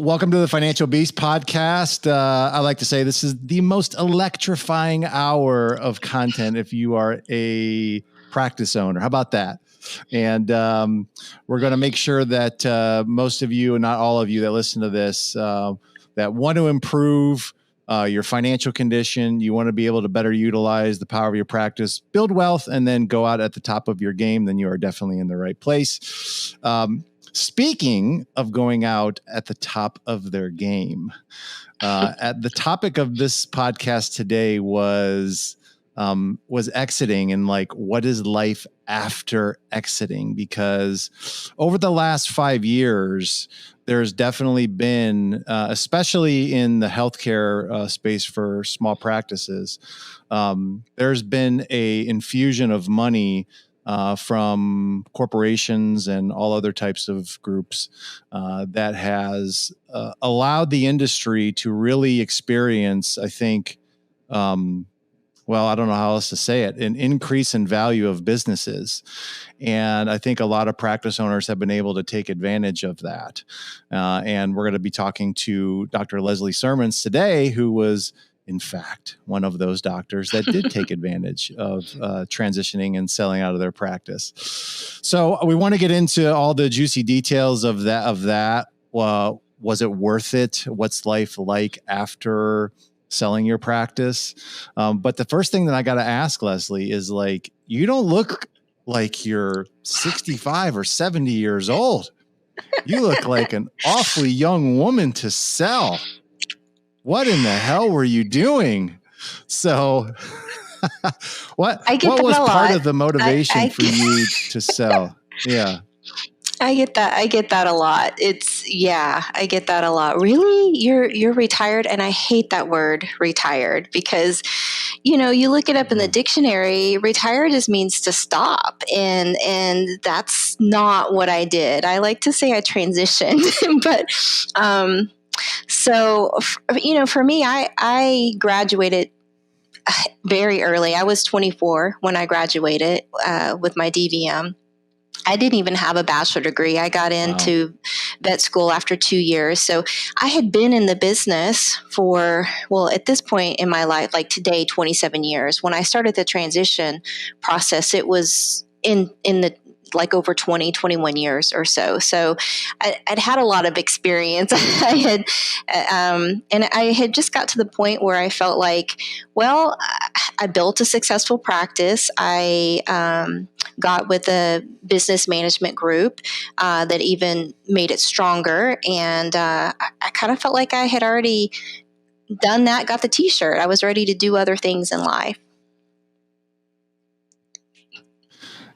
Welcome to the Financial Beast podcast. I like to say this is the most electrifying hour of content if you are a practice owner. How about that? And we're going to make sure that most of you, and not all of you that listen to this, that want to improve your financial condition, you want to be able to better utilize the power of your practice, build wealth, and then go out at the top of your game, then you are definitely in the right place. Speaking of going out at the top of their game, at the topic of this podcast today was exiting and like, what is life after exiting? Because over the last 5 years, there's definitely been, especially in the healthcare space for small practices, there's been a infusion of money from corporations and all other types of groups that has allowed the industry to really experience, I think, well, I don't know how else to say it, an increase in value of businesses. And I think a lot of practice owners have been able to take advantage of that. And we're going to be talking to Dr. Leslie Sirmons today, who was, in fact, one of those doctors that did take advantage of transitioning and selling out of their practice. So we want to get into all the juicy details of that. Was it worth it? What's life like after selling your practice? But the first thing that I got to ask, Leslie, is like, you don't look like you're 65 or 70 years old. You look like an awfully young woman to sell. What in the hell were you doing? So what was part of the motivation for you to sell? Yeah. I get that a lot. I get that a lot. Really? You're retired? And I hate that word, retired, because, you look it up in the dictionary, retired just means to stop. And that's not what I did. I like to say I transitioned, but, so, for me, I graduated very early. I was 24 when I graduated with my DVM. I didn't even have a bachelor degree. I got into vet school after 2 years. So I had been in the business for, at this point in my life, like today, 27 years. When I started the transition process, it was in the like over 20, 21 years or so. So I'd had a lot of experience. And I had just got to the point where I felt like, I built a successful practice. I got with a business management group that even made it stronger. And I kind of felt like I had already done that, got the t-shirt. I was ready to do other things in life.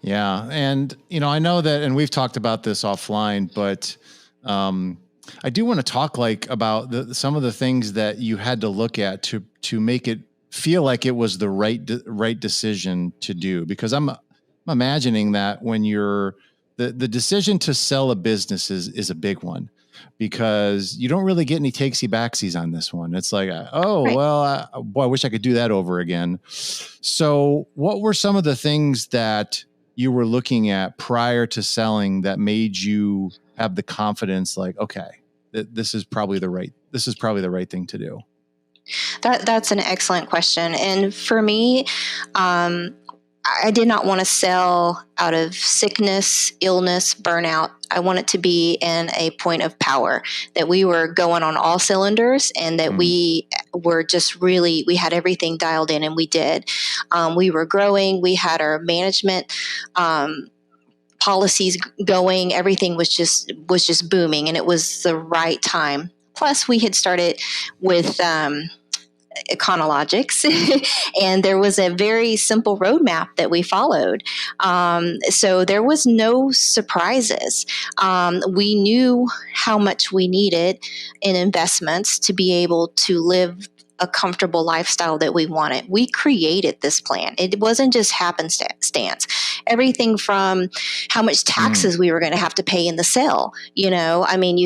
Yeah. And, I know that, and we've talked about this offline, but I do want to talk about some of the things that you had to look at to make it feel like it was the right decision to do, because I'm imagining that when the decision to sell a business is a big one, because you don't really get any takesy-backsies on this one. It's like, right. I wish I could do that over again. So what were some of the things that you were looking at prior to selling that made you have the confidence, like, okay, this is probably the right thing to do? That's an excellent question. And for me, I did not want to sell out of sickness, illness, burnout. I want it to be in a point of power, that we were going on all cylinders, and that we were just we had everything dialed in, and we did. We were growing. We had our management policies going. Everything was just booming, and it was the right time. Plus, we had started with Econologics, and there was a very simple roadmap that we followed. So there was no surprises. We knew how much we needed in investments to be able to live a comfortable lifestyle that we wanted. We created this plan. It wasn't just happenstance. Everything from how much taxes we were going to have to pay in the sale. You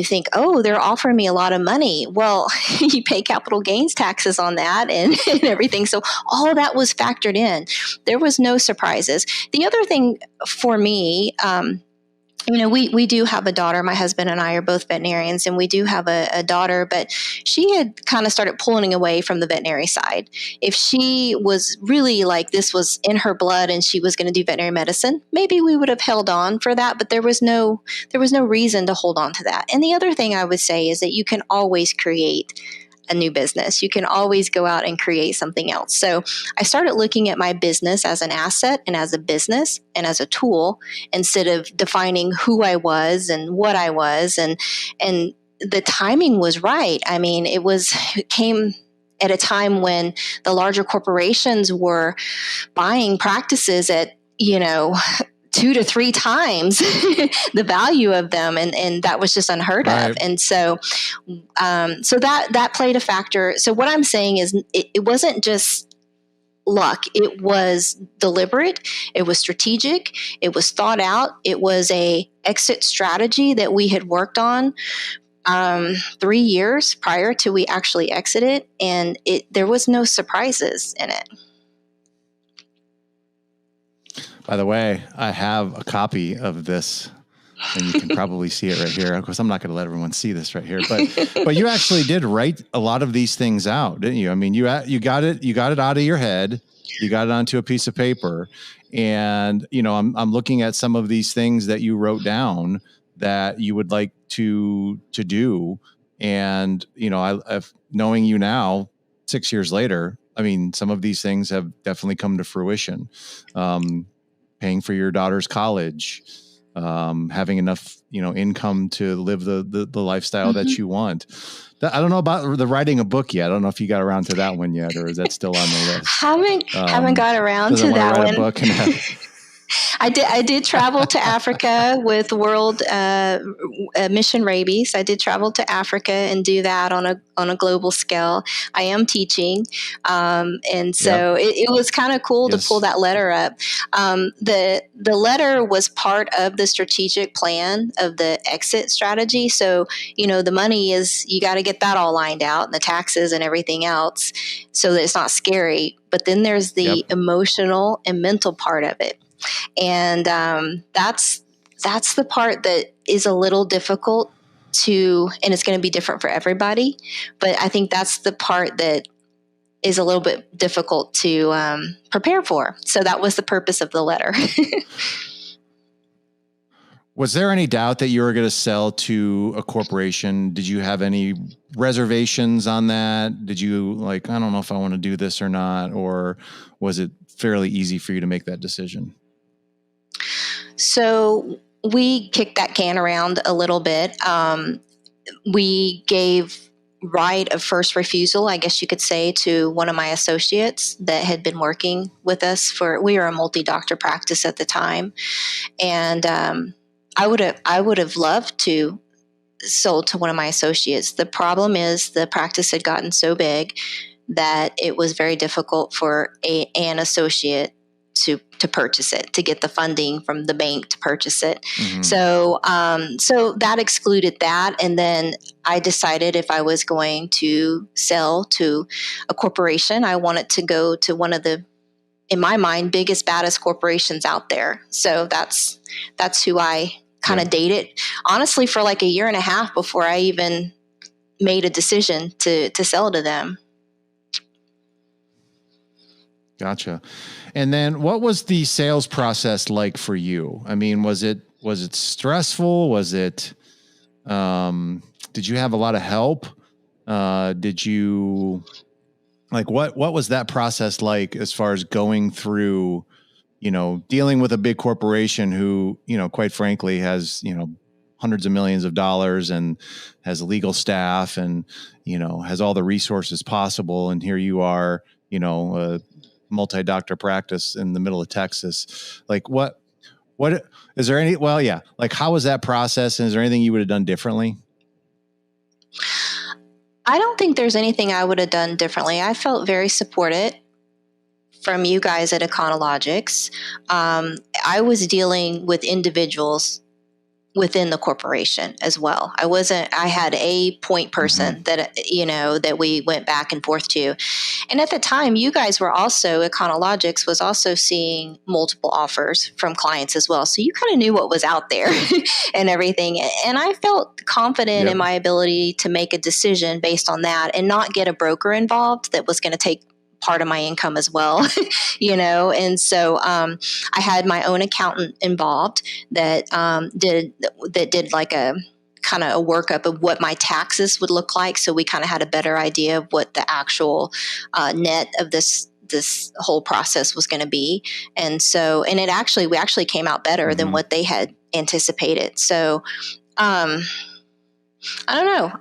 think, they're offering me a lot of money. Well, you pay capital gains taxes on that and everything. So all of that was factored in. There was no surprises. The other thing for me, we do have a daughter. My husband and I are both veterinarians, and we do have a daughter, but she had kind of started pulling away from the veterinary side. If she was really like this was in her blood and she was going to do veterinary medicine, maybe we would have held on for that, but there was no reason to hold on to that. And the other thing I would say is that you can always create a new business. You can always go out and create something else. So I started looking at my business as an asset and as a business and as a tool instead of defining who I was and what I was. And the timing was right. I mean, it came at a time when the larger corporations were buying practices at, 2 to 3 times the value of them. And that was just unheard of. And so that played a factor. So what I'm saying is it wasn't just luck. It was deliberate. It was strategic. It was thought out. It was a exit strategy that we had worked on 3 years prior to we actually exited. And there was no surprises in it. By the way, I have a copy of this, and you can probably see it right here. Of course, I'm not going to let everyone see this right here, but you actually did write a lot of these things out, didn't you? I mean, you got it out of your head, you got it onto a piece of paper, and I'm looking at some of these things that you wrote down that you would like to do, and I've knowing you now, 6 years later, I mean, some of these things have definitely come to fruition. Paying for your daughter's college, having enough, income to live the lifestyle that you want. I don't know about the writing a book yet. I don't know if you got around to that one yet, or is that still on the list? Haven't got around to that one. A book and I did travel to Africa with World Mission Rabies. I did travel to Africa and do that on a global scale. I am teaching, and so it was kind of cool to pull that letter up. The letter was part of the strategic plan of the exit strategy. So the money is you got to get that all lined out, and the taxes and everything else, so that it's not scary. But then there's the emotional and mental part of it. And that's the part that is a little difficult and it's going to be different for everybody. But I think that's the part that is a little bit difficult to prepare for. So that was the purpose of the letter. Was there any doubt that you were going to sell to a corporation? Did you have any reservations on that? Did you I don't know if I want to do this or not? Or was it fairly easy for you to make that decision? So we kicked that can around a little bit. We gave right of first refusal, I guess you could say, to one of my associates that had been working with us we were a multi-doctor practice at the time. And I would have loved to sold to one of my associates. The problem is the practice had gotten so big that it was very difficult for an associate to purchase it, to get the funding from the bank to purchase it. Mm-hmm. So that excluded that. And then I decided if I was going to sell to a corporation, I wanted to go to one of the, in my mind, biggest, baddest corporations out there. So that's who I kind of dated, honestly, for like a year and a half before I even made a decision to sell to them. Gotcha. And then what was the sales process like for you? I mean, was it stressful? Was it, did you have a lot of help? Did you what was that process like as far as going through, dealing with a big corporation who, quite frankly has, hundreds of millions of dollars and has legal staff and, has all the resources possible. And here you are, a multi-doctor practice in the middle of Texas. What is there any, how was that process? And is there anything you would have done differently? I don't think there's anything I would have done differently. I felt very supported from you guys at Econologics. I was dealing with individuals within the corporation as well. I had a point person that we went back and forth to. And at the time, you guys were also, Econologics was also seeing multiple offers from clients as well. So you kind of knew what was out there and everything. And I felt confident in my ability to make a decision based on that and not get a broker involved that was going to take part of my income as well, and so I had my own accountant involved that did like a kind of a workup of what my taxes would look like, so we kind of had a better idea of what the actual net of this whole process was going to be. And so, and we actually came out better than what they had anticipated. So I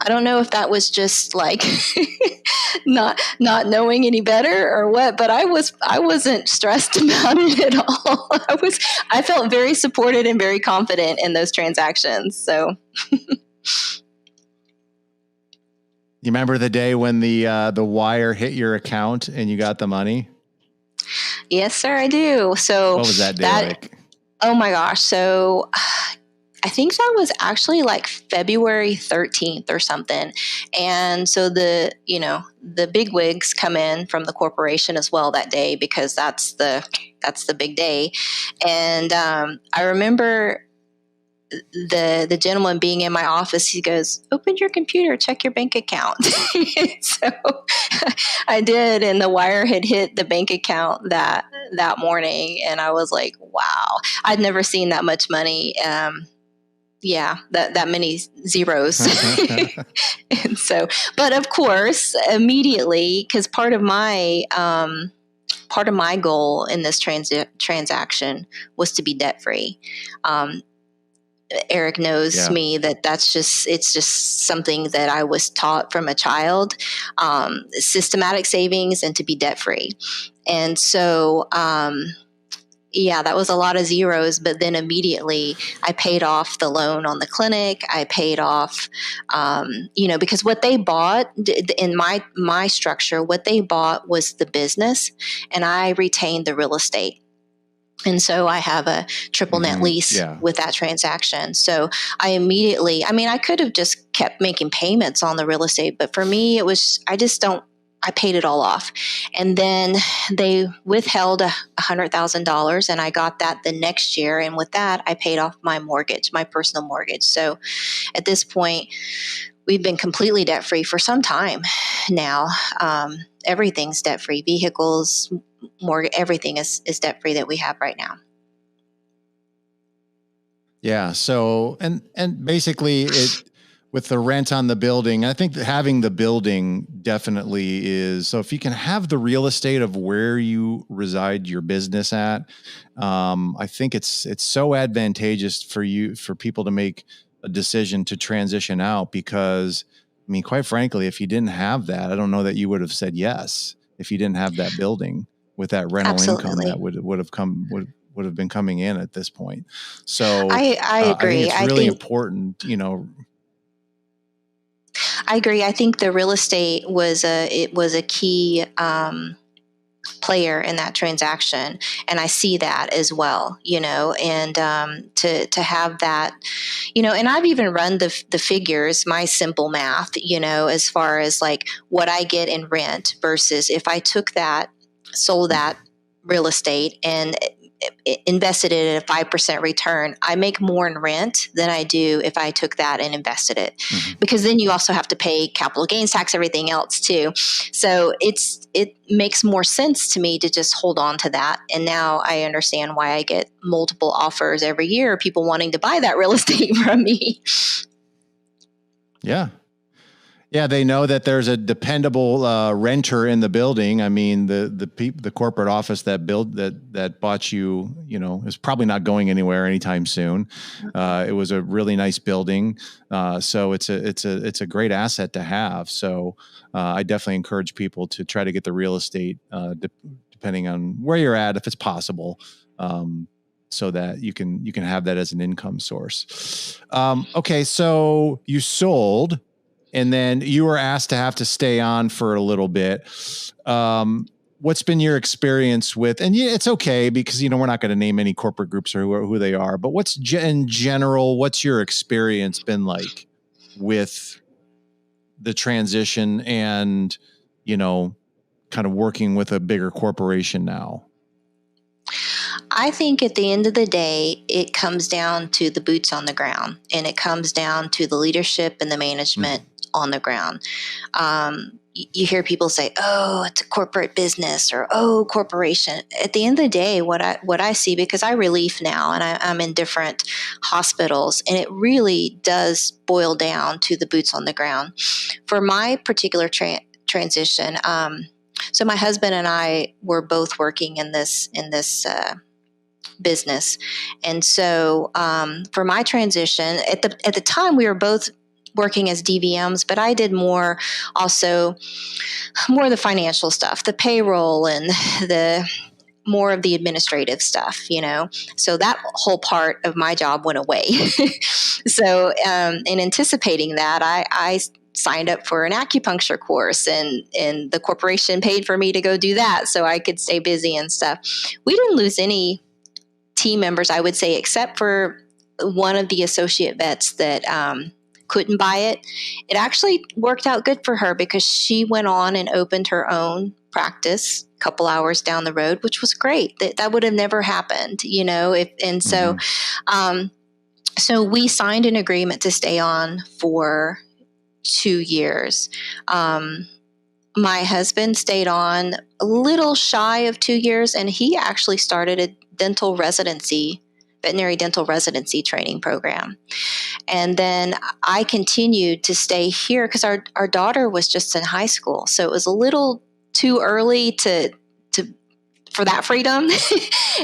don't know if that was just like not knowing any better or what, but I wasn't stressed about it at all. I felt very supported and very confident in those transactions. So You remember the day when the wire hit your account and you got the money? Yes, sir, I do. So what was that day like? Oh my gosh. So I think that was actually like February 13th or something. And so the big wigs come in from the corporation as well that day, because that's the big day. And I remember the gentleman being in my office. He goes, "Open your computer, check your bank account." So I did, and the wire had hit the bank account that morning, and I was like, wow, I'd never seen that much money. That many zeros. And so, but of course, immediately, because part of my goal in this transaction was to be debt free. Eric knows me it's just something that I was taught from a child, systematic savings and to be debt free. And so, that was a lot of zeros, but then immediately I paid off the loan on the clinic. I paid off, because what they bought in my structure, what they bought was the business, and I retained the real estate. And so I have a triple net lease with that transaction. So I could have just kept making payments on the real estate, but for me, I paid it all off. And then they withheld $100,000, and I got that the next year. And with that, I paid off my mortgage, my personal mortgage. So at this point, we've been completely debt free for some time now. Everything's debt free, vehicles, mortgage, everything is debt free that we have right now. Yeah. So, and basically with the rent on the building, I think that having the building definitely is, so if you can have the real estate of where you reside your business at, I think it's so advantageous for people to make a decision to transition out, because I mean, quite frankly, if you didn't have that, I don't know that you would have said yes if you didn't have that building with that rental income that would have been coming in at this point. So I agree. I think it's really important, I agree. I think the real estate was a key player in that transaction, and I see that as well. And to have that, and I've even run the figures, my simple math, as far as like what I get in rent versus if I took that, sold that real estate and invested it at a 5% return, I make more in rent than I do if I took that and invested it, because then you also have to pay capital gains tax, everything else too. So it makes more sense to me to just hold on to that. And now I understand why I get multiple offers every year, people wanting to buy that real estate from me. Yeah. Yeah, they know that there's a dependable renter in the building. I mean, the corporate office that bought you, is probably not going anywhere anytime soon. It was a really nice building, so it's a great asset to have. So I definitely encourage people to try to get the real estate, depending on where you're at, if it's possible, so that you can have that as an income source. Okay, so you sold. And then you were asked to have to stay on for a little bit. What's been your experience with, and it's okay because, we're not going to name any corporate groups or who they are, but in general, what's your experience been like with the transition and, kind of working with a bigger corporation now? I think at the end of the day, it comes down to the boots on the ground, and it comes down to the leadership and the management on the ground. You hear people say, "Oh, it's a corporate business," or "Oh, corporation." At the end of the day, what I see, because I relief now and I'm in different hospitals, and it really does boil down to the boots on the ground. For my particular transition, so my husband and I were both working in this business, and so for my transition, at the time we were both working as DVMs, but I did more of the financial stuff, the payroll and the more of the administrative stuff, So that whole part of my job went away. So in anticipating that, I signed up for an acupuncture course, and the corporation paid for me to go do that so I could stay busy and stuff. We didn't lose any team members, I would say, except for one of the associate vets that couldn't buy it. It actually worked out good for her because she went on and opened her own practice a couple hours down the road, which was great. That would have never happened, So we signed an agreement to stay on for 2 years. My husband stayed on a little shy of 2 years, and he actually started a veterinary dental residency training program. And then I continued to stay here because our daughter was just in high school. So it was a little too early for that freedom.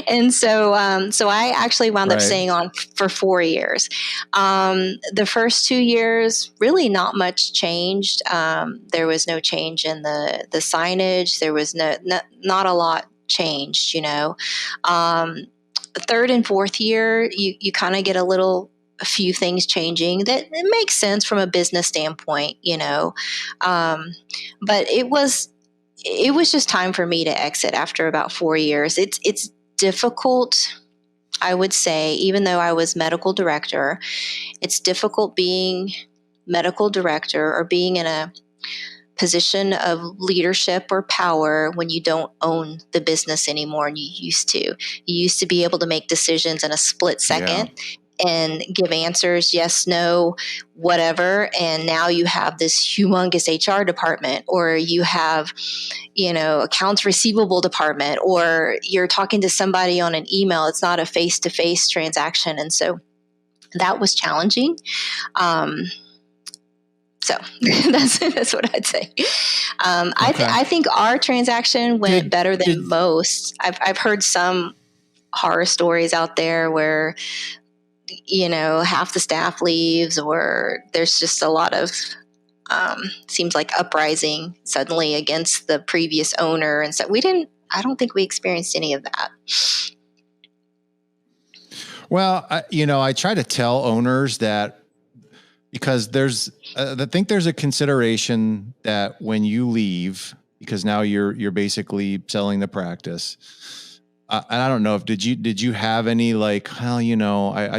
And so I actually wound up staying on for 4 years. The first 2 years, really not much changed. There was no change in the signage. There was not a lot changed, The third and fourth year, you kind of get a few things changing that it makes sense from a business standpoint, But it was just time for me to exit after about 4 years. It's difficult, I would say, even though I was medical director, it's difficult being medical director or being in a position of leadership or power when you don't own the business anymore and you used to. You used to be able to make decisions in a split second. Yeah. And give answers, yes, no, whatever. And now you have this humongous HR department, or you have, accounts receivable department, or you're talking to somebody on an email. It's not a face-to-face transaction. And so that was challenging. So that's what I'd say. I think our transaction went better than most. I've heard some horror stories out there where half the staff leaves, or there's just a lot of seems like uprising suddenly against the previous owner, and so I don't think we experienced any of that. Well, I try to tell owners that, because I think there's a consideration that when you leave, because now you're basically selling the practice. And I don't know if did you have any I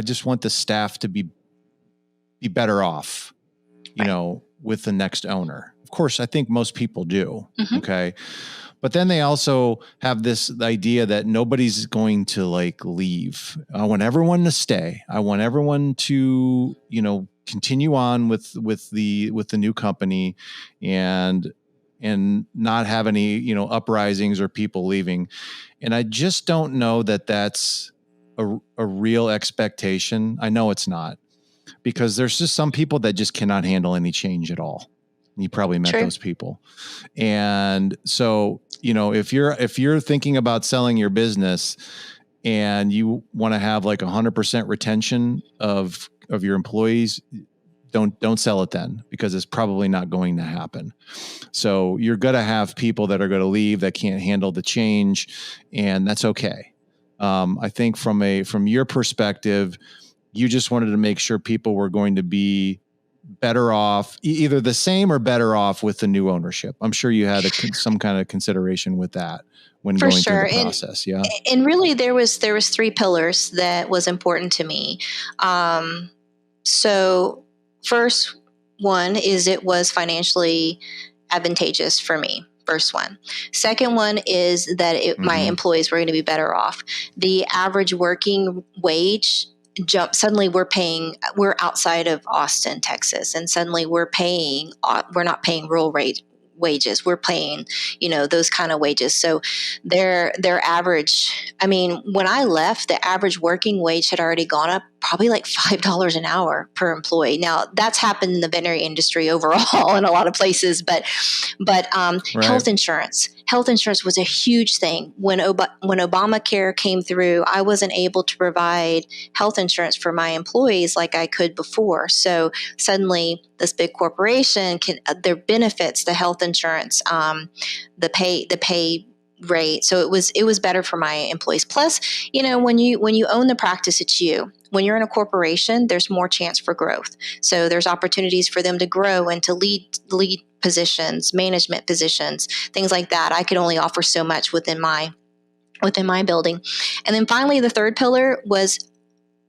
just want the staff to be better off, with the next owner. Of course, I think most people do. Mm-hmm. Okay. But then they also have this idea that nobody's going to leave. I want everyone to stay. I want everyone to, continue on with the new company and not have any, uprisings or people leaving. And I just don't know that that's a real expectation. I know it's not, because there's just some people that just cannot handle any change at all. You probably met those people. And so, if you're thinking about selling your business and you want to have 100% retention of your employees, don't sell it then, because it's probably not going to happen. So you're going to have people that are going to leave that can't handle the change, and that's okay. I think from your perspective, you just wanted to make sure people were going to be better off, either the same or better off with the new ownership. I'm sure you had some kind of consideration with that when going through the process. And really there was 3 pillars that was important to me. So first one is it was financially advantageous for me First one. Second one is that my employees were going to be better off. The average working wage jump. Suddenly we're outside of Austin, Texas, and suddenly we're not paying rural rate wages. We're paying, those kind of wages. So their average, when I left, the average working wage had already gone up probably like $5 an hour per employee. Now that's happened in the veterinary industry overall in a lot of places, but right. Health insurance was a huge thing. When Obamacare came through, I wasn't able to provide health insurance for my employees like I could before. So suddenly this big corporation their benefits, the health insurance, the pay rate. So it was better for my employees. Plus, when you own the practice, it's you. When you're in a corporation, there's more chance for growth. So there's opportunities for them to grow and to lead positions, management positions, things like that. I could only offer so much within my building. And then finally, the third pillar was,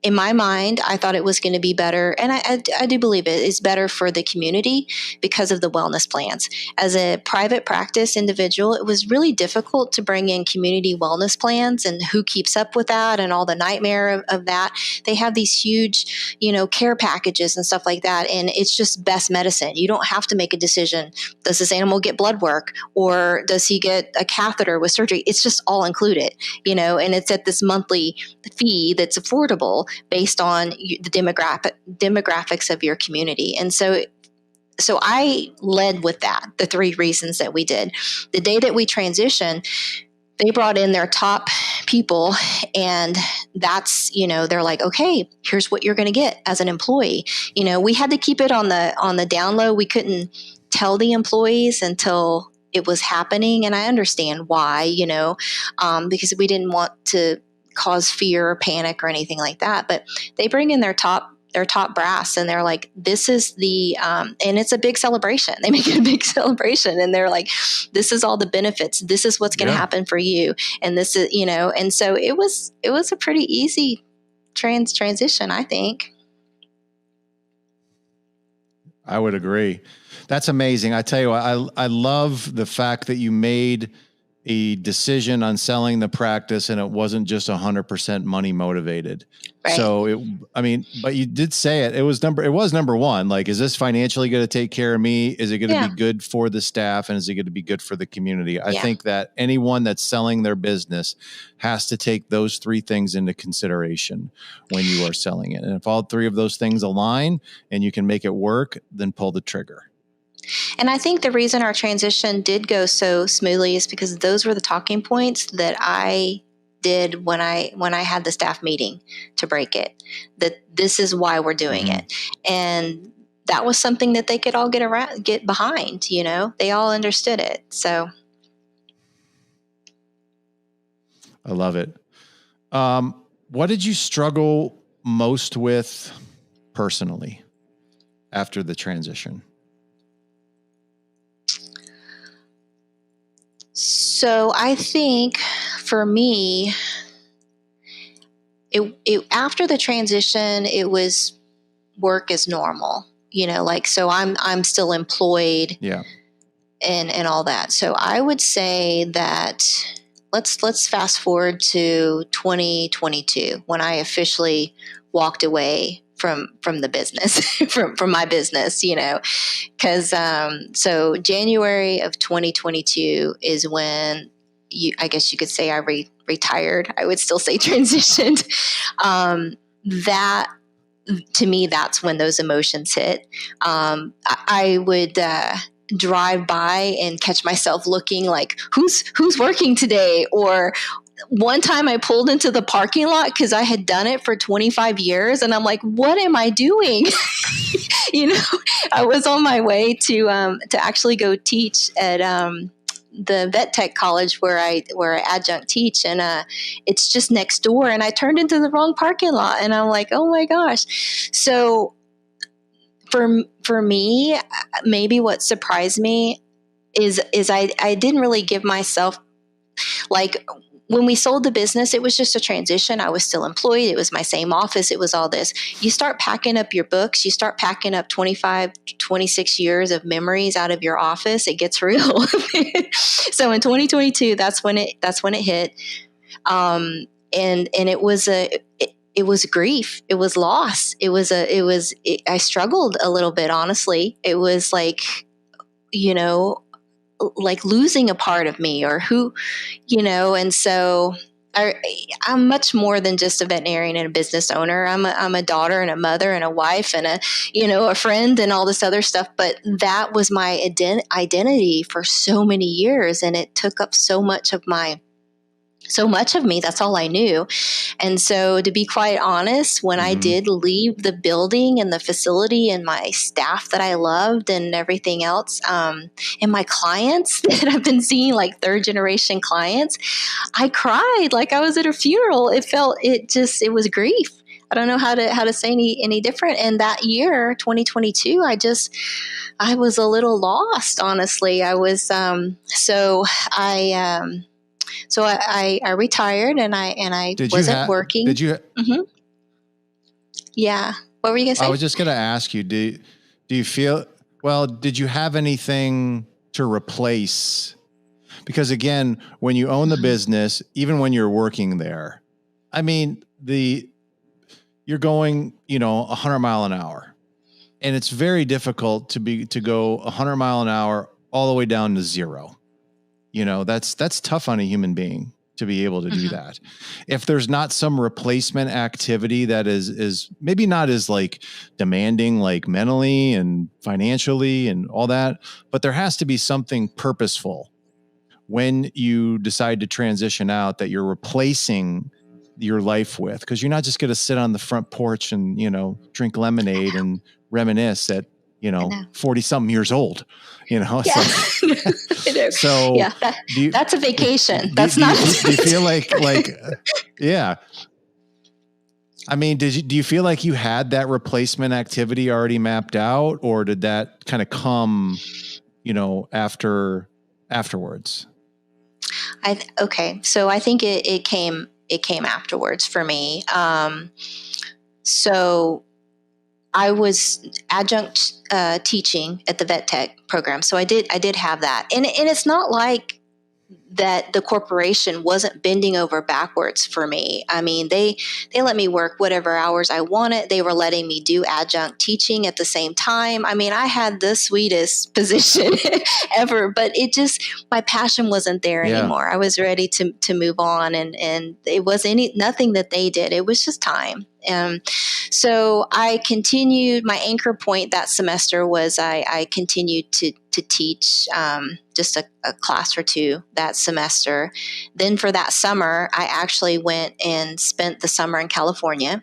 in my mind, I thought it was going to be better, and I do believe it is better for the community because of the wellness plans. As a private practice individual, it was really difficult to bring in community wellness plans, and who keeps up with that and all the nightmare of that. They have these huge, care packages and stuff like that, and it's just best medicine. You don't have to make a decision. Does this animal get blood work, or does he get a catheter with surgery? It's just all included, and it's at this monthly fee that's affordable based on the demographics of your community. And so I led with that, the 3 reasons that we did. The day that we transitioned, they brought in their top people, and that's, they're like, okay, here's what you're going to get as an employee. We had to keep it on the down low. We couldn't tell the employees until it was happening. And I understand why, because we didn't want to cause fear or panic or anything like that. But they bring in their top brass, and they're like, this is the, and it's a big celebration. They make it a big celebration, and they're like, this is all the benefits. This is what's going to happen for you. And this is, and so it was a pretty easy transition, I think. I would agree. That's amazing. I tell you what, I love the fact that you made a decision on selling the practice, and it wasn't just 100% money motivated. Right. So but you did say it was number one. Like, is this financially going to take care of me? Is it going to be good for the staff? And is it going to be good for the community? I think that anyone that's selling their business has to take those 3 things into consideration when you are selling it. And if all 3 of those things align and you can make it work, then pull the trigger. And I think the reason our transition did go so smoothly is because those were the talking points that I did when I had the staff meeting to break it, that this is why we're doing it. And that was something that they could all get behind, they all understood it. So I love it. What did you struggle most with personally after the transition? So I think for me, it after the transition, it was work as normal, so I'm still employed, and all that. So I would say that let's fast forward to 2022 when I officially walked away from the business, from my business, because so January of 2022 is when I guess you could say I retired. I would still say transitioned. That to me, that's when those emotions hit. I would drive by and catch myself looking like, who's working today? Or one time I pulled into the parking lot because I had done it for 25 years. And I'm like, what am I doing? I was on my way to actually go teach at the vet tech college where I adjunct teach. And it's just next door. And I turned into the wrong parking lot. And I'm like, oh my gosh. So for me, maybe what surprised me is I didn't really give myself, like, when we sold the business, it was just a transition. I was still employed. It was my same office. It was all this. You start packing up your books. You start packing up 25, 26 years of memories out of your office. It gets real. So in 2022, that's when it hit. And it was grief. It was loss. I struggled a little bit, honestly. It was like, like losing a part of me or who, and so I'm much more than just a veterinarian and a business owner. I'm a daughter and a mother and a wife and a friend and all this other stuff. But that was my identity for so many years. And it took up so much of me. That's all I knew. And so to be quite honest, when I did leave the building and the facility and my staff that I loved and everything else, and my clients that I've been seeing, like third generation clients, I cried like I was at a funeral. It was grief. I don't know how to say any different. And that year, 2022, I was a little lost, honestly. I was, so I retired and I wasn't working. Did you? Mm-hmm. Yeah. What were you going to say? I was just going to ask you, do you feel, well, did you have anything to replace? Because again, when you own the business, even when you're working there, I mean, you're going, 100 mile an hour, and it's very difficult to go 100 mile an hour all the way down to zero. That's tough on a human being to be able to do that. If there's not some replacement activity that is maybe not as like demanding, like mentally and financially and all that, but there has to be something purposeful when you decide to transition out that you're replacing your life with, because you're not just going to sit on the front porch and, drink lemonade and reminisce at, 40 something years old, Yeah. So yeah, that's a vacation. That's not. Do you feel like, yeah. I mean, do you feel like you had that replacement activity already mapped out, or did that kind of come, afterwards? Okay. So I think it came afterwards for me. So I was adjunct teaching at the vet tech program. So I did have that. And it's not like that the corporation wasn't bending over backwards for me. I mean, they let me work whatever hours I wanted. They were letting me do adjunct teaching at the same time. I mean, I had the sweetest position ever, but my passion wasn't there anymore. I was ready to move on, and it was nothing that they did. It was just time. So I continued. My anchor point that semester was I continued to teach just a class or two that semester. Then for that summer, I actually went and spent the summer in California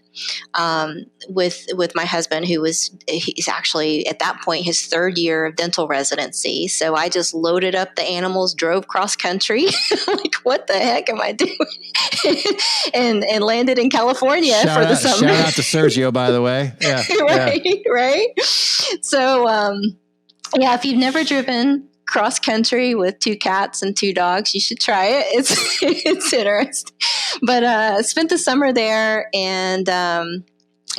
with my husband, he's actually at that point his third year of dental residency. So I just loaded up the animals, drove cross country. Like, what the heck am I doing? and landed in California for the summer. Shout out to Sergio, by the way. Yeah. Right. So, if you've never driven cross country with 2 cats and 2 dogs, you should try it. It's interesting. But spent the summer there and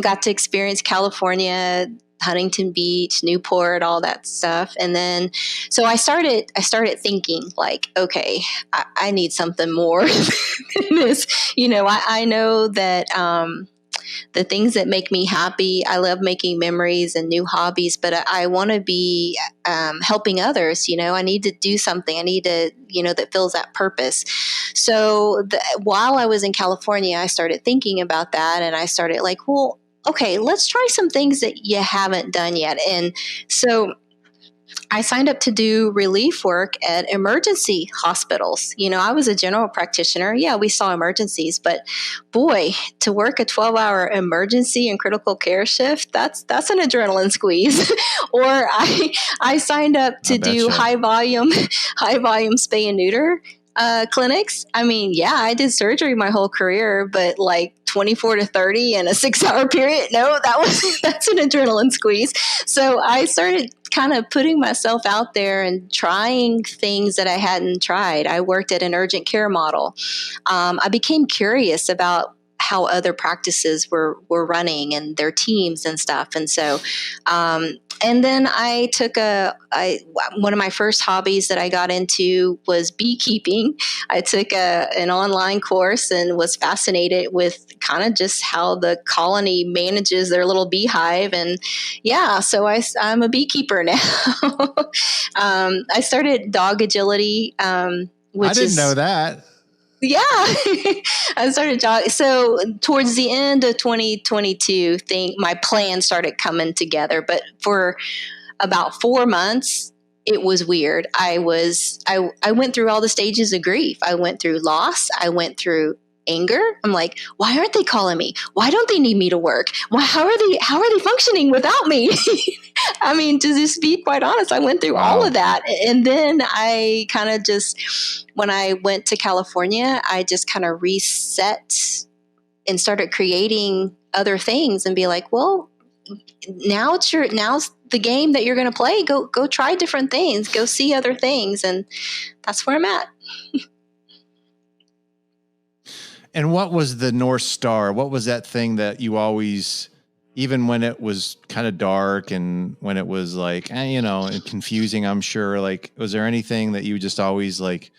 got to experience California, Huntington Beach, Newport, all that stuff. And then, so I started thinking like, okay, I need something more than this. I know that the things that make me happy, I love making memories and new hobbies, but I want to be helping others. I need to do something. I need to, that fills that purpose. So while I was in California, I started thinking about that, and I started like, well, okay, let's try some things that you haven't done yet. And so I signed up to do relief work at emergency hospitals. I was a general practitioner. Yeah, we saw emergencies, but boy, to work a 12-hour emergency and critical care shift, that's an adrenaline squeeze. Or I signed up to do high volume spay and neuter clinics. I mean, yeah, I did surgery my whole career, but like 24 to 30 in a 6-hour period. No, that's an adrenaline squeeze. So I started kind of putting myself out there and trying things that I hadn't tried. I worked at an urgent care model. I became curious about how other practices were running and their teams and stuff. And so, and then I took one of my first hobbies that I got into was beekeeping. I took an online course and was fascinated with kind of just how the colony manages their little beehive. And yeah, so I'm a beekeeper now. I started dog agility, which I didn't know that. Yeah, I started jogging. So towards the end of 2022, my plan started coming together. But for about 4 months, it was weird. I went through all the stages of grief. I went through loss. I went through anger. I'm like, why aren't they calling me? Why don't they need me to work? How are they functioning without me? I mean, to just be quite honest, I went through all of that. And then I kind of when I went to California, I just kind of reset and started creating other things and be like, well, now's the game that you're going to play. Go try different things, go see other things. And that's where I'm at. And what was the North Star? What was that thing that you always, even when it was kind of dark and when it was like, and confusing, I'm sure, like, was there anything that you just always like,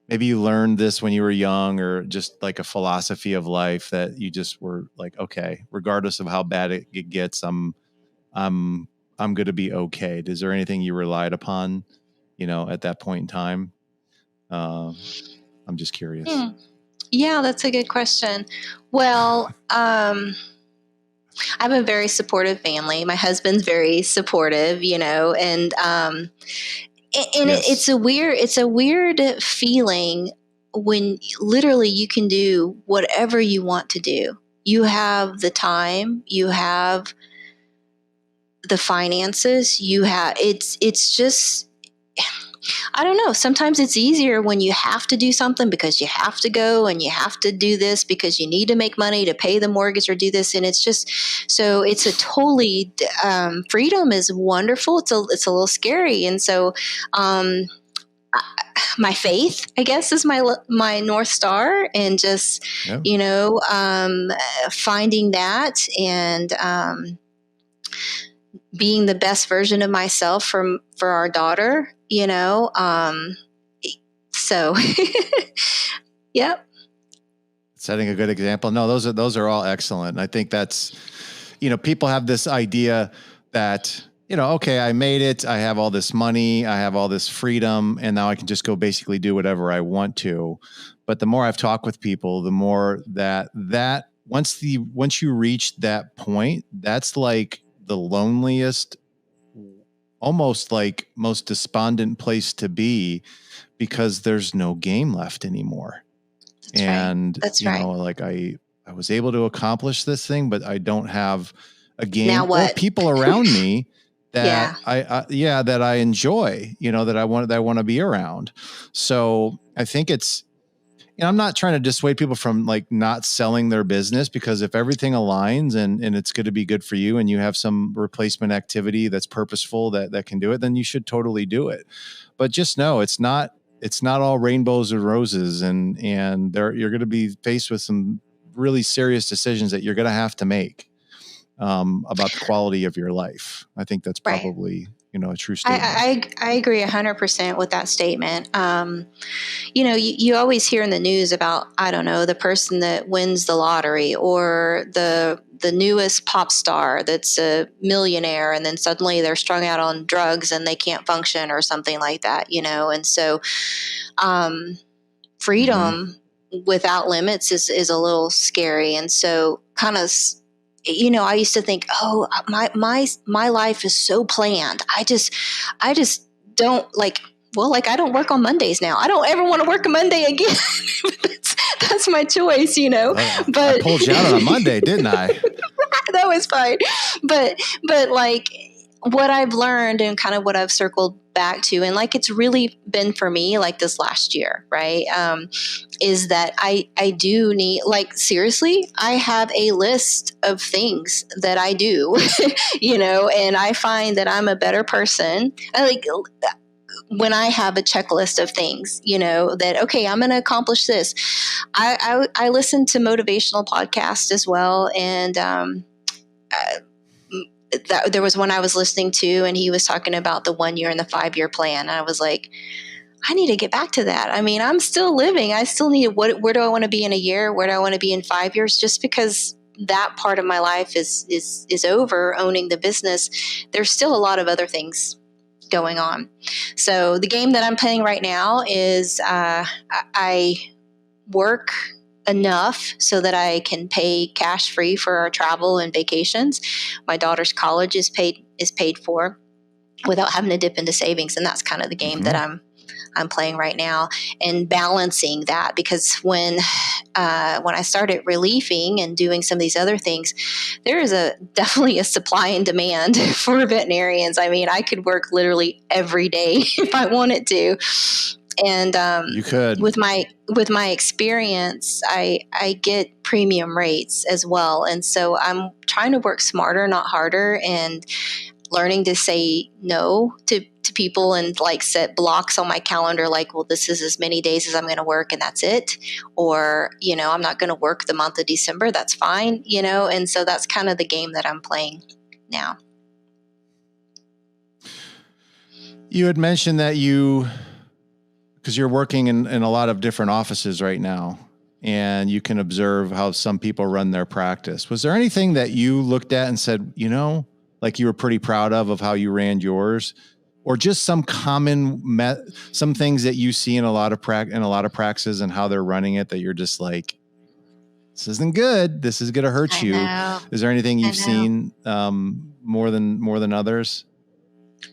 maybe you learned this when you were young or just like a philosophy of life that you just were like, okay, regardless of how bad it gets, I'm going to be okay. Is there anything you relied upon, at that point in time? I'm just curious. Yeah, that's a good question. Well, I have a very supportive family. My husband's very supportive, and yes. It's a weird feeling when literally you can do whatever you want to do. You have the time, you have the finances, it's just, I don't know. Sometimes it's easier when you have to do something because you have to go and you have to do this because you need to make money to pay the mortgage or do this. And it's just, so it's a totally, freedom is wonderful. It's a little scary. And so, my faith, I guess, is my North Star, and just, finding that and, being the best version of myself for our daughter, so yep. Setting a good example. No, those are all excellent. And I think that's, people have this idea that, okay, I made it. I have all this money. I have all this freedom. And now I can just go basically do whatever I want to. But the more I've talked with people, the more that once you reach that point, that's like the loneliest, almost like most despondent place to be, because there's no game left anymore. That's right. Like I was able to accomplish this thing, but I don't have a game or people around me that that I enjoy, that I want to be around. So I think it's, I'm not trying to dissuade people from like not selling their business, because if everything aligns and it's going to be good for you and you have some replacement activity that's purposeful that can do it, then you should totally do it. But just know it's not all rainbows and roses, and you're going to be faced with some really serious decisions that you're going to have to make about the quality of your life. I think that's probably a true statement. I agree 100% with that statement. You always hear in the news about, I don't know, the person that wins the lottery or the newest pop star that's a millionaire, and then suddenly they're strung out on drugs and they can't function or something like that, and so freedom without limits is a little scary. And so kind of, I used to think, oh, my life is so planned. I just don't like, I don't work on Mondays now. I don't ever want to work a Monday again. that's my choice, But I pulled you out on a Monday, didn't I? That was fine. But like, what I've learned and kind of what I've circled back to, and like it's really been for me like this last year, right? Is that I do need, like, seriously, I have a list of things that I do, and I find that I'm a better person. When I have a checklist of things, that, okay, I'm going to accomplish this. I listen to motivational podcasts as well. And, there was one I was listening to, and he was talking about the 1 year and the 5-year plan. And I was like, I need to get back to that. I mean, I'm still living. I still need, where do I want to be in a year? Where do I want to be in 5 years? Just because that part of my life is over, owning the business, there's still a lot of other things going on. So the game that I'm playing right now is I work enough so that I can pay cash free for our travel and vacations. My daughter's college is paid for without having to dip into savings, and that's kind of the game that I'm playing right now, and balancing that, because when I started relieving and doing some of these other things, there is definitely a supply and demand for veterinarians. I mean, I could work literally every day if I wanted to. And you could, with my experience, I get premium rates as well. And so I'm trying to work smarter, not harder, and learning to say no to people, and like set blocks on my calendar, like, well, this is as many days as I'm going to work and that's it. Or, I'm not going to work the month of December. That's fine. And so that's kind of the game that I'm playing now. You had mentioned that because you're working in a lot of different offices right now, and you can observe how some people run their practice. Was there anything that you looked at and said, like you were pretty proud of how you ran yours, or just some common some things that you see in a lot of practices and how they're running it, that you're just like, this isn't good. This is going to hurt you. Is there anything you've seen more than others?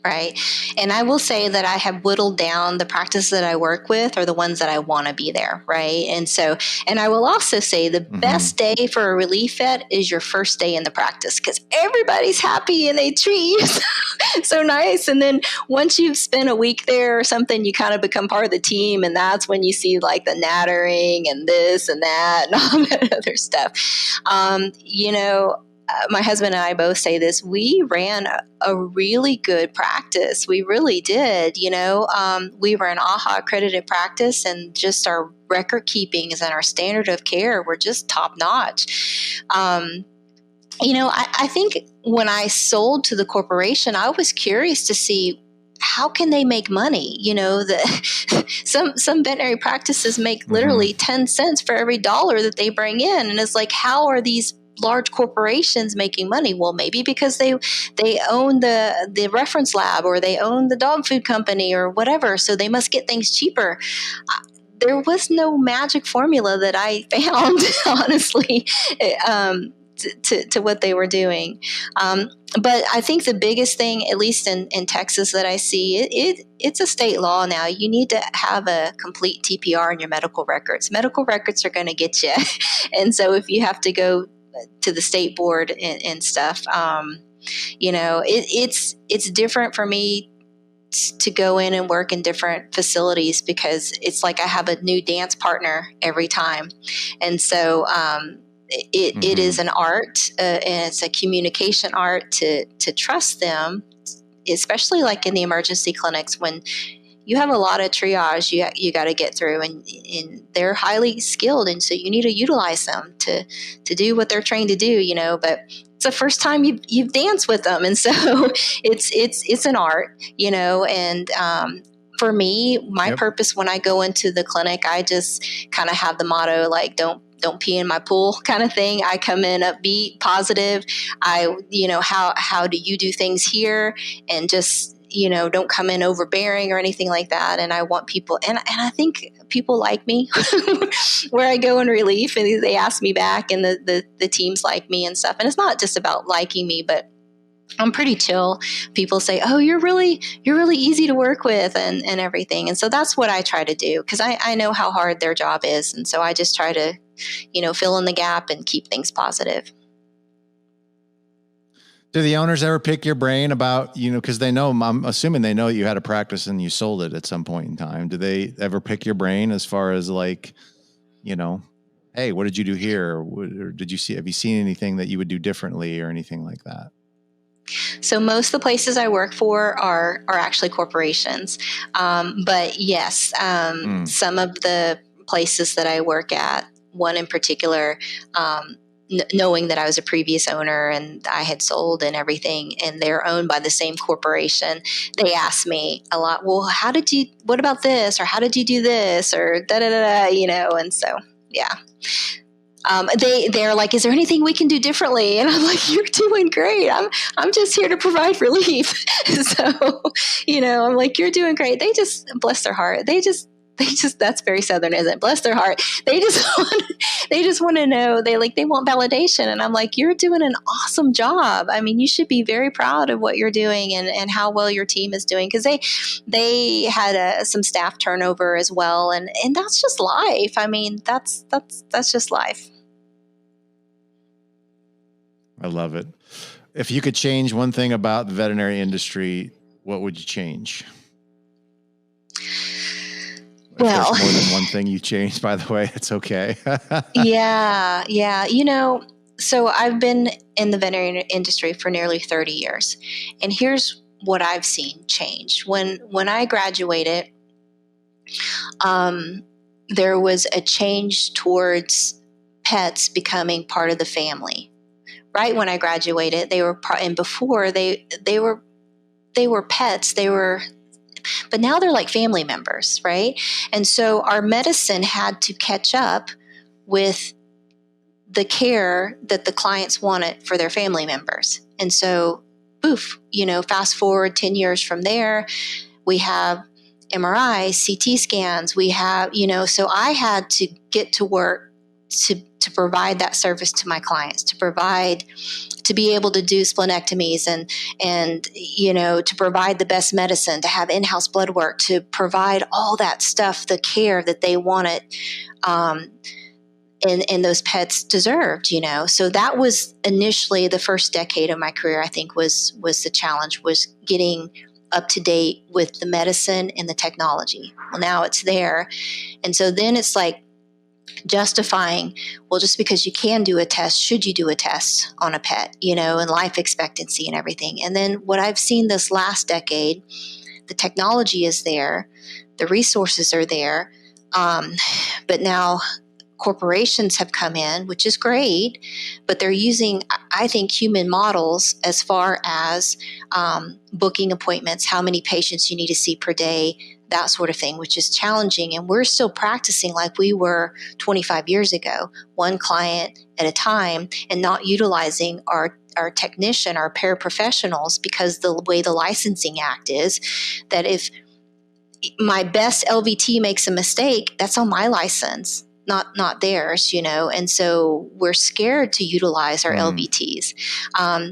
Right. And I will say that I have whittled down the practices that I work with, or the ones that I want to be there. Right. And I will also say the best day for a relief vet is your first day in the practice, because everybody's happy and they treat you so nice. And then once you've spent a week there or something, you kind of become part of the team. And that's when you see like the nattering and this and that and all that other stuff. My husband and I both say this. We ran a really good practice. We really did. We were an AHA accredited practice, and just our record keeping and our standard of care were just top notch. I think when I sold to the corporation, I was curious to see, how can they make money? Some veterinary practices make literally 10 cents for every dollar that they bring in. And it's like, how are these large corporations making money? Well, maybe because they own the reference lab, or they own the dog food company or whatever, so they must get things cheaper. There was no magic formula that I found, honestly, to what they were doing. But I think the biggest thing, at least in Texas, that I see, it's a state law now. You need to have a complete TPR in your medical records. Medical records are going to get you. And so if you have to go to the state board and stuff, it's different for me to go in and work in different facilities, because it's like I have a new dance partner every time. And so it is an art, and it's a communication art to trust them, especially like in the emergency clinics, when you have a lot of triage you got to get through, and they're highly skilled, and so you need to utilize them to do what they're trained to do, but it's the first time you've danced with them, and so it's an art, and for me, my purpose when I go into the clinic, I just kind of have the motto, like, don't pee in my pool kind of thing. I come in upbeat, positive. How do you do things here? And just, don't come in overbearing or anything like that. And I want people, and I think people like me where I go in relief, and they ask me back, and the teams like me and stuff. And it's not just about liking me, but I'm pretty chill. People say, oh, you're really easy to work with and everything. And so that's what I try to do, because I know how hard their job is. And so I just try to, fill in the gap and keep things positive. Do the owners ever pick your brain about, because they know, I'm assuming they know you had a practice and you sold it at some point in time. Do they ever pick your brain as far as like, hey, what did you do here? Or have you seen anything that you would do differently or anything like that? So most of the places I work for are actually corporations. But yes, some of the places that I work at, one in particular, knowing that I was a previous owner and I had sold and everything, and they're owned by the same corporation, they asked me a lot, well, what about this? Or how did you do this? Or and so, yeah. They're like, is there anything we can do differently? And I'm like, you're doing great. I'm just here to provide relief. So, I'm like, you're doing great. They just, bless their heart. They just, that's very Southern, isn't it? Bless their heart. They just want to know, they want validation. And I'm like, you're doing an awesome job. I mean, you should be very proud of what you're doing and how well your team is doing. Cause they had some staff turnover as well. And that's just life. I mean, that's just life. I love it. If you could change one thing about the veterinary industry, what would you change? Well, if there's more than one thing you changed, by the way, it's okay. Yeah. So I've been in the veterinary industry for nearly 30 years. And here's what I've seen change. When I graduated, there was a change towards pets becoming part of the family. Right when I graduated, they were and before they were pets. But now they're like family members, right? And so our medicine had to catch up with the care that the clients wanted for their family members. And so, fast forward 10 years from there, we have MRI, CT scans, we have, so I had to get to work to provide that service to my clients, to be able to do splenectomies and to provide the best medicine, to have in-house blood work, to provide all that stuff, the care that they wanted, and those pets deserved, So that was initially the first decade of my career, I think was the challenge, was getting up to date with the medicine and the technology. Well, now it's there. And so then it's like, justifying, well, just because you can do a test, should you do a test on a pet, and life expectancy and everything. And then what I've seen this last decade, the technology is there, the resources are there, but now corporations have come in, which is great, but they're using, I think, human models as far as booking appointments, how many patients you need to see per day, that sort of thing, which is challenging. And we're still practicing like we were 25 years ago, one client at a time, and not utilizing our technician, our paraprofessionals, because the way the licensing act is, that if my best LVT makes a mistake, that's on my license, not theirs, and so we're scared to utilize our LVTs.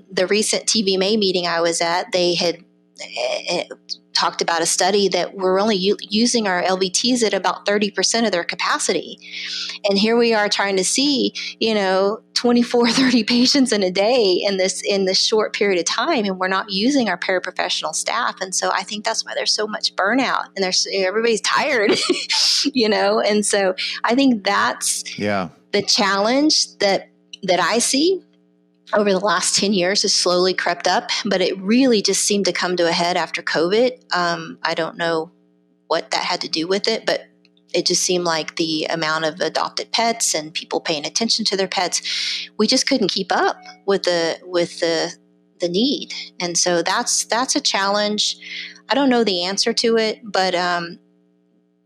The recent TVMA meeting I was at, they had talked about a study that we're only using our LVTs at about 30% of their capacity. And here we are trying to see, 24, 30 patients in a day in this short period of time, and we're not using our paraprofessional staff. And so I think that's why there's so much burnout and everybody's tired, and so I think that's the challenge that I see over the last 10 years has slowly crept up, but it really just seemed to come to a head after COVID. I don't know what that had to do with it, but it just seemed like the amount of adopted pets and people paying attention to their pets, we just couldn't keep up with the need. And so that's a challenge. I don't know the answer to it, but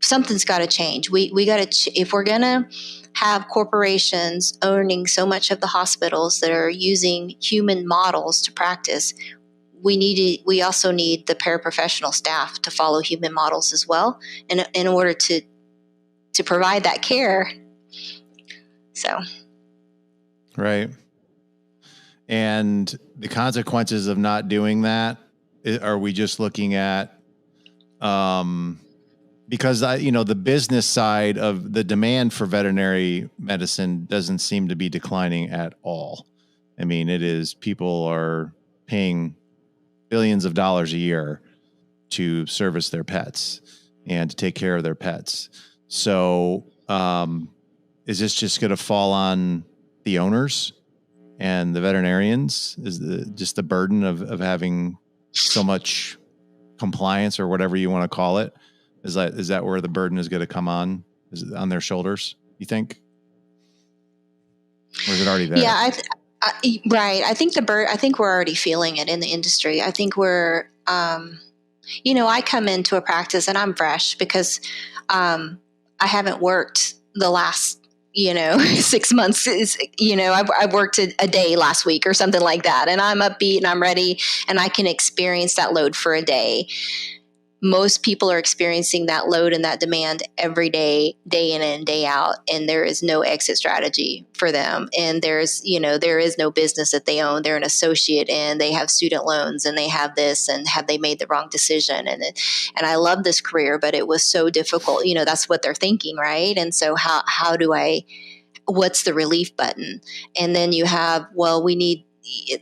something's got to change. We got to, if we're going to have corporations owning so much of the hospitals that are using human models to practice, we also need the paraprofessional staff to follow human models as well, in order to provide that care. So, right. And the consequences of not doing that, are we just looking at, because the business side of the demand for veterinary medicine doesn't seem to be declining at all. I mean, it is, people are paying billions of dollars a year to service their pets and to take care of their pets. So, is this just going to fall on the owners and the veterinarians? Is just the burden of having so much compliance or whatever you want to call it? Is that where the burden is going to come on? Is it on their shoulders, you think? Or is it already there? Yeah, right. I think I think we're already feeling it in the industry. I think we're, I come into a practice and I'm fresh because I haven't worked the last 6 months. I've worked a day last week or something like that, and I'm upbeat and I'm ready and I can experience that load for a day. Most people are experiencing that load and that demand every day, day in and day out, and there is no exit strategy for them. And there is no business that they own. They're an associate and they have student loans and they have this, and have they made the wrong decision? And I love this career, but it was so difficult. That's what they're thinking, right? And so how do what's the relief button? And then you have,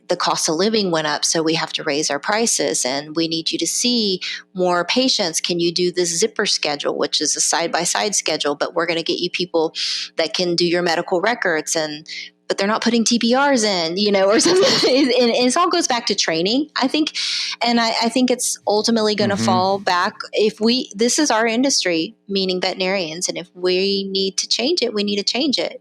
the cost of living went up, so we have to raise our prices, and we need you to see more patients. Can you do this zipper schedule, which is a side-by-side schedule, but we're going to get you people that can do your medical records, but they're not putting TBRs in, or something. And it all goes back to training, I think. And I think it's ultimately going to fall back this is our industry, meaning veterinarians. And if we need to change it, we need to change it,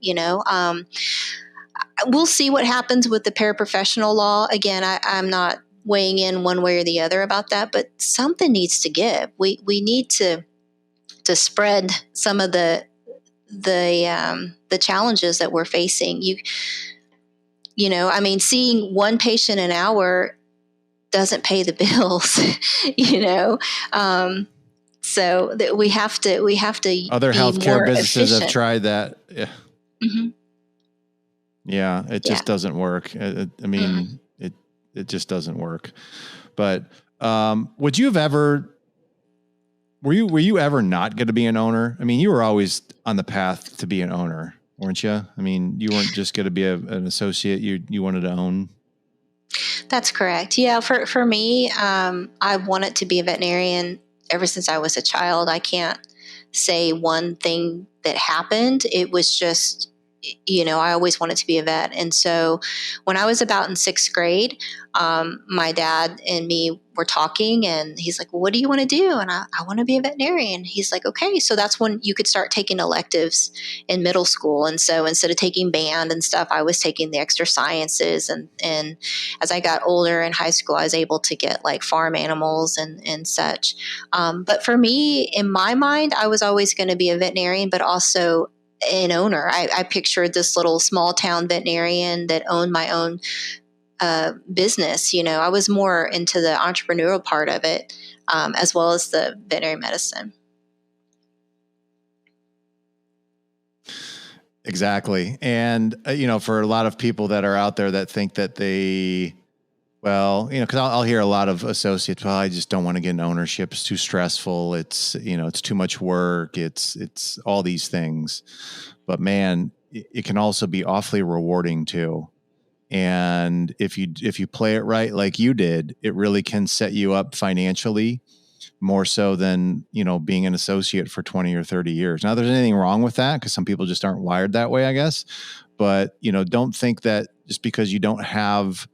We'll see what happens with the paraprofessional law. Again, I'm not weighing in one way or the other about that, but something needs to give. We need to spread some of the challenges that we're facing. Seeing one patient an hour doesn't pay the bills. So we have to. Other healthcare businesses efficient. Have tried that. Yeah. Mm-hmm. Yeah, it just doesn't work. It just doesn't work. But would you have ever? Were you ever not going to be an owner? I mean, you were always on the path to be an owner, weren't you? I mean, you weren't just going to be an associate. You wanted to own. That's correct. Yeah, for me, I wanted to be a veterinarian ever since I was a child. I can't say one thing that happened. It was just, I always wanted to be a vet. And so when I was about in 6th grade, my dad and me were talking, and he's like, well, what do you want to do? And I want to be a veterinarian. He's like, okay. So that's when you could start taking electives in middle school. And so instead of taking band and stuff, I was taking the extra sciences. And as I got older in high school, I was able to get like farm animals and such. But for me, in my mind, I was always going to be a veterinarian, but also an owner. I pictured this little small town veterinarian that owned my own business. I was more into the entrepreneurial part of it, as well as the veterinary medicine. Exactly. And, for a lot of people that are out there that think that because I'll hear a lot of associates, well, I just don't want to get in ownership. It's too stressful. It's, it's too much work. It's all these things. But man, it can also be awfully rewarding too. And if you play it right, like you did, it really can set you up financially more so than, being an associate for 20 or 30 years. Now, there's anything wrong with that, because some people just aren't wired that way, I guess. But, don't think that just because you don't have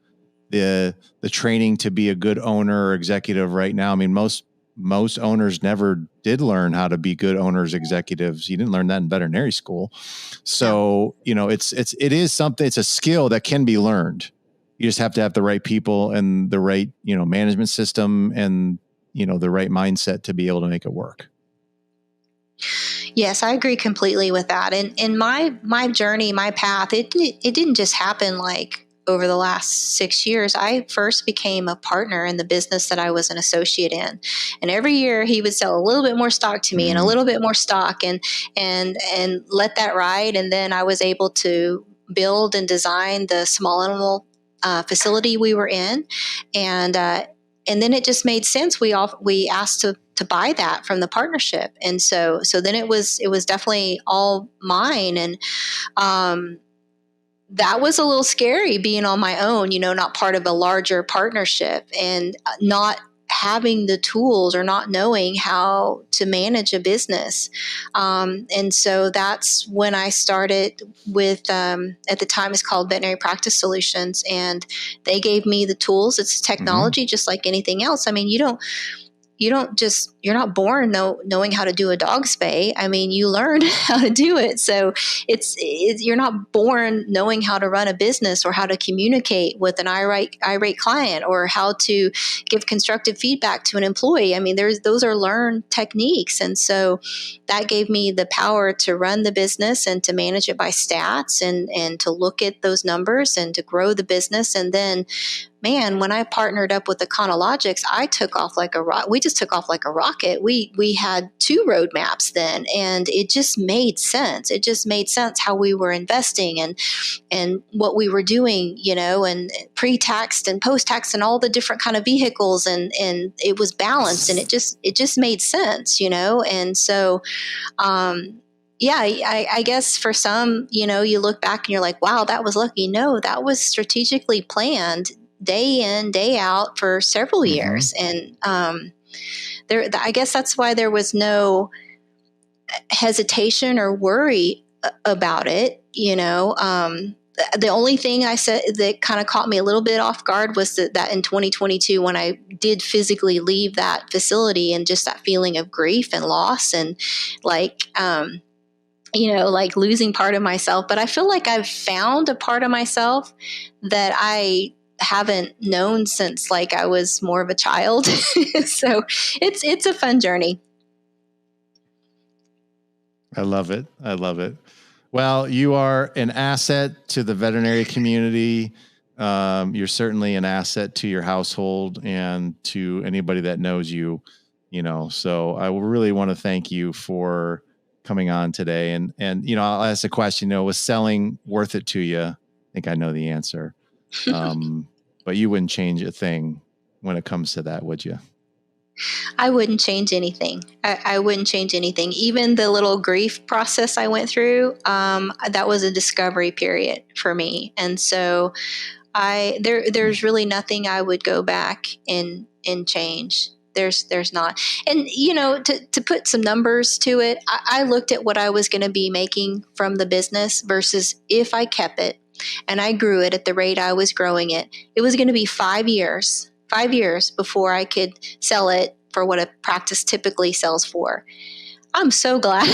the training to be a good owner or executive right now. I mean, most owners never did learn how to be good owners, executives. You didn't learn that in veterinary school. So, it is something, it's a skill that can be learned. You just have to have the right people and the right, management system and, the right mindset to be able to make it work. Yes, I agree completely with that. And in my journey, my path, it didn't just happen like over the last 6 years. I first became a partner in the business that I was an associate in. And every year he would sell a little bit more stock to me and a little bit more stock and let that ride. And then I was able to build and design the small animal facility we were in. And then it just made sense. We asked to buy that from the partnership. And so then it was definitely all mine. And, that was a little scary being on my own, not part of a larger partnership and not having the tools or not knowing how to manage a business. And so that's when I started with, at the time it's called Veterinary Practice Solutions. And they gave me the tools. It's technology, just like anything else. I mean, you're not born knowing how to do a dog spay. I mean, you learn how to do it. So you're not born knowing how to run a business or how to communicate with an irate client or how to give constructive feedback to an employee. I mean, those are learned techniques. And so that gave me the power to run the business and to manage it by stats and to look at those numbers and to grow the business. And then, man, when I partnered up with Econologics, I took off like a rocket. We just took off like a rocket. We had 2 roadmaps then, and it just made sense. It just made sense how we were investing and what we were doing, and pre-tax and post-tax and all the different kind of vehicles, and it was balanced, and it just made sense, and so. Yeah, I guess for some, you look back and you're like, wow, that was lucky. No, that was strategically planned day in, day out for several years. And I guess that's why there was no hesitation or worry about it. The only thing I said that kind of caught me a little bit off guard was that in 2022, when I did physically leave that facility, and just that feeling of grief and loss and like losing part of myself. But I feel like I've found a part of myself that I haven't known since like I was more of a child. So it's a fun journey. I love it. I love it. Well, you are an asset to the veterinary community. You're certainly an asset to your household and to anybody that knows you, so I really want to thank you for coming on today. And, I'll ask a question, was selling worth it to you? I think I know the answer. But you wouldn't change a thing when it comes to that, would you? I wouldn't change anything. I wouldn't change anything. Even the little grief process I went through, that was a discovery period for me. And so there's really nothing I would go back and change. There's not. And, to put some numbers to it, I looked at what I was going to be making from the business versus if I kept it and I grew it at the rate I was growing it, it was going to be 5 years before I could sell it for what a practice typically sells for. I'm so glad.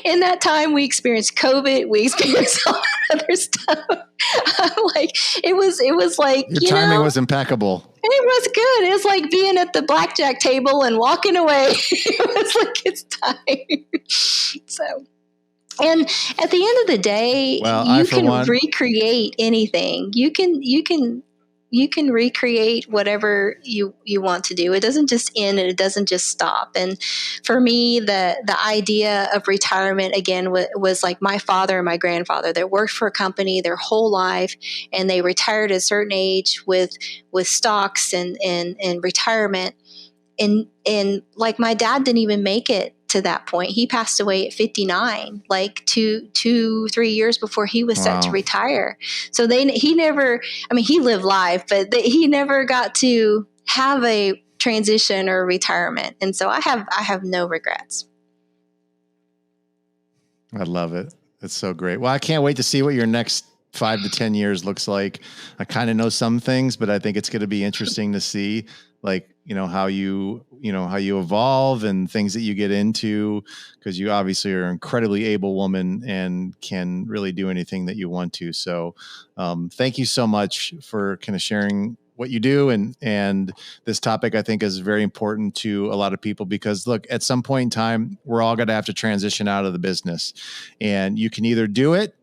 In that time, we experienced COVID. We experienced all other stuff. I'm like, it was like, your timing was impeccable. It was good. It was like being at the blackjack table and walking away. It was like, it's time. So, and at the end of the day, you can recreate anything. You can recreate whatever you want to do. It doesn't just end and it doesn't just stop. And for me, the idea of retirement, again, was like my father and my grandfather that worked for a company their whole life, and they retired at a certain age with stocks and retirement. And like my dad didn't even make it to that point. He passed away at 59, like 3 years before he was set to retire. So he never, he lived life, but he never got to have a transition or retirement. And so I have no regrets. I love it. It's so great. Well, I can't wait to see what your next 5 to 10 years looks like. I kind of know some things, but I think it's going to be interesting to see, like, how you evolve and things that you get into, because you obviously are an incredibly able woman and can really do anything that you want to. So thank you so much for kind of sharing what you do. And this topic, I think, is very important to a lot of people, because look, at some point in time, we're all going to have to transition out of the business, and you can either do it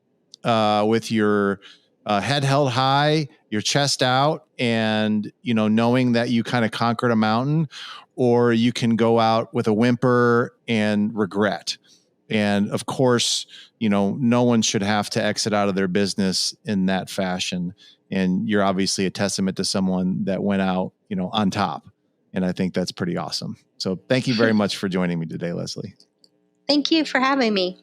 with your head held high, your chest out, and, knowing that you kind of conquered a mountain, or you can go out with a whimper and regret. And of course, no one should have to exit out of their business in that fashion. And you're obviously a testament to someone that went out, on top. And I think that's pretty awesome. So thank you very much for joining me today, Leslie. Thank you for having me.